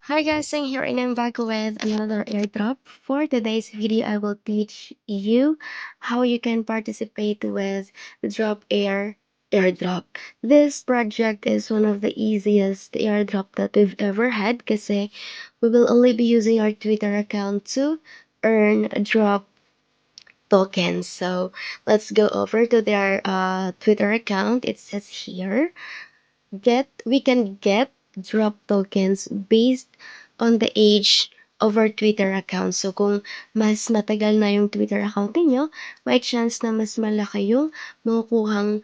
Hi guys, I'm here and I'm back with another airdrop. For today's video, I will teach you how you can participate with the Drop Air airdrop. This project is one of the easiest airdrop that we've ever had kasi we will only be using our Twitter account to earn drop tokens. So let's go over to their Twitter account. It says here we can get drop tokens based on the age of our Twitter account. So, kung mas matagal na yung Twitter account ninyo, may chance na mas malaki yung makukuhang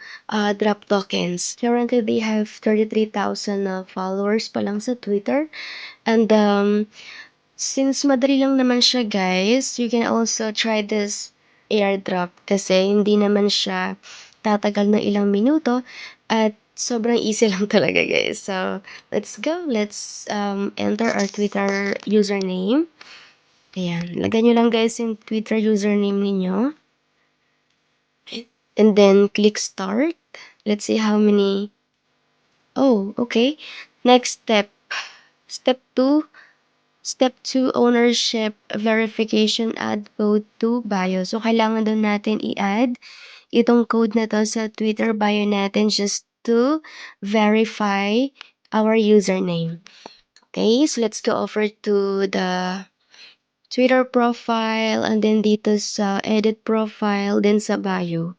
drop tokens. Currently, they have 33,000 followers pa lang sa Twitter. And since madali lang naman siya guys, you can also try this airdrop kasi hindi naman siya tatagal ng ilang minuto at sobrang easy lang talaga guys. So, let's go. Let's enter our Twitter username. Ayan. Lagyan nyo lang guys yung Twitter username ninyo. And then, click start. Let's see how many. Oh, okay. Next step. Step 2. Step 2, ownership verification, add code to bio. So, kailangan doon natin i-add itong code na to sa Twitter bio natin just to verify our username. Okay, so let's go over to the Twitter profile and then dito sa edit profile, then sa bio.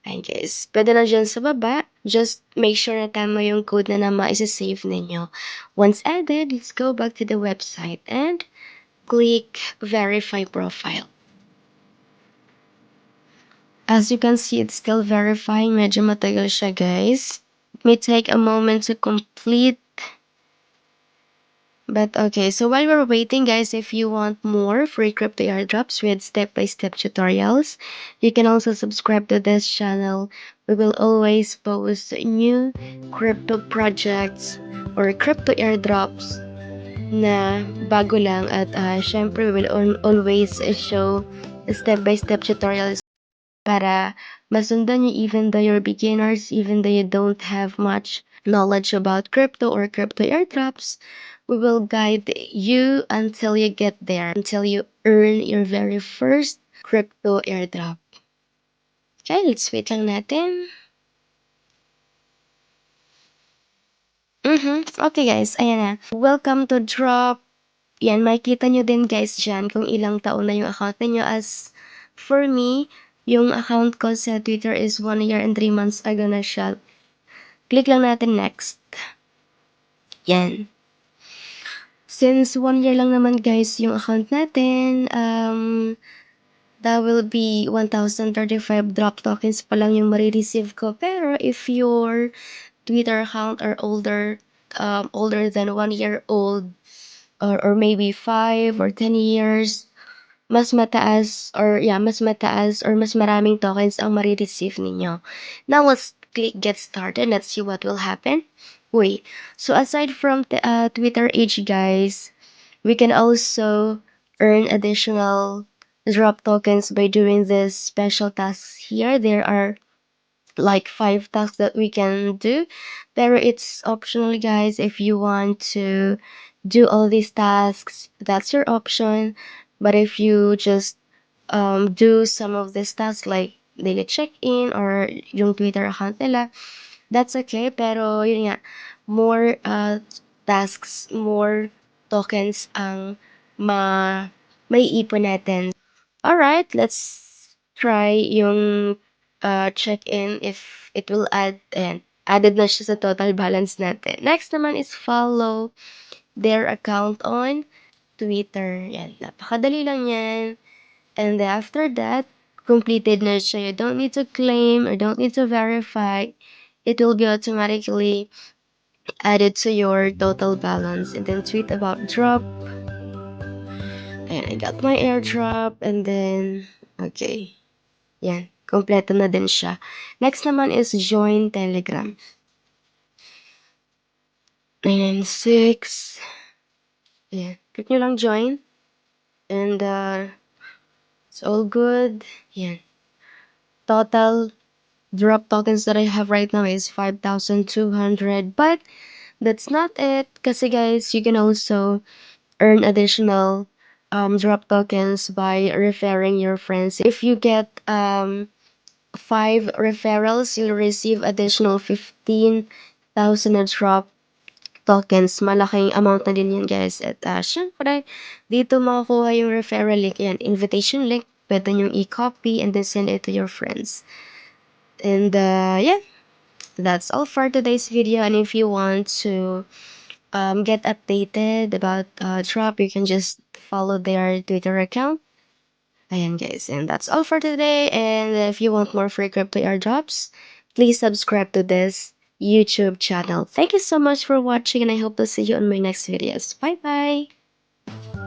Ayan guys, pwede na dyan sa baba. Just make sure na tama yung code na isa-save ninyo. Once added, let's go back to the website and click verify profile. As you can see, it's still verifying. Medyo matagal siya guys. It may take a moment to complete. But okay, so while we're waiting guys, if you want more free crypto airdrops with step-by-step tutorials, you can also subscribe to this channel. We will always post new crypto projects or crypto airdrops na bago lang at syempre we will always show step-by-step tutorials para masundan nyo even though you're beginners, even though you don't have much knowledge about crypto or crypto airdrops. We will guide you until you get there, until you earn your very first crypto airdrop. Okay, let's wait lang natin. Okay guys, ayan na. Welcome to Drop. Yan, makikita nyo din guys dyan kung ilang taon na yung account niyo. As for me, yung account ko sa Twitter is 1 year and 3 months ago na siya. Click lang natin next. Yan. Since 1 year lang naman guys yung account natin, that will be 1,035 drop tokens pa lang yung marireceive ko. Pero if your Twitter account are older than 1 year old, or maybe 5 or 10 years, mas mataas or mas maraming tokens ang marireceive ninyo. Now let's click get started. Let's see what will happen. Wait, so aside from the Twitter age guys, we can also earn additional drop tokens by doing this special tasks here. There are like 5 tasks that we can do, pero it's optional guys. If you want to do all these tasks, that's your option. But if you just do some of these tasks like daily check-in or yung Twitter account nila, that's okay. Pero yun nga, more tasks, more tokens ang may ipon natin. Alright, let's try yung check-in if it will added na siya sa total balance natin. Next naman is follow their account on Twitter. Yan, napakadali lang yan. And after that, completed na siya. You don't need to claim or don't need to verify. It will be automatically added to your total balance. And then tweet about drop. And I got my airdrop. And then, okay. Yan, kompleto na din siya. Next naman is join Telegram. 996. Yan, click nyo lang join. And it's all good. Yan. Total drop tokens that I have right now is 5,200. But that's not it. Kasi guys, you can also earn additional drop tokens by referring your friends. If you get 5 referrals, you'll receive additional 15,000 na drop tokens. Malaking amount na din yan guys. At syempre, dito makukuha yung referral link. Yan, invitation link. Pwede nyo i-copy and then send it to your friends. And yeah, that's all for today's video. And if you want to get updated about drop, you can just follow their Twitter account. Ayan guys, and that's all for today. And if you want more free crypto airdrops, please subscribe to this YouTube channel. Thank you so much for watching, and I hope to see you on my next videos. Bye bye.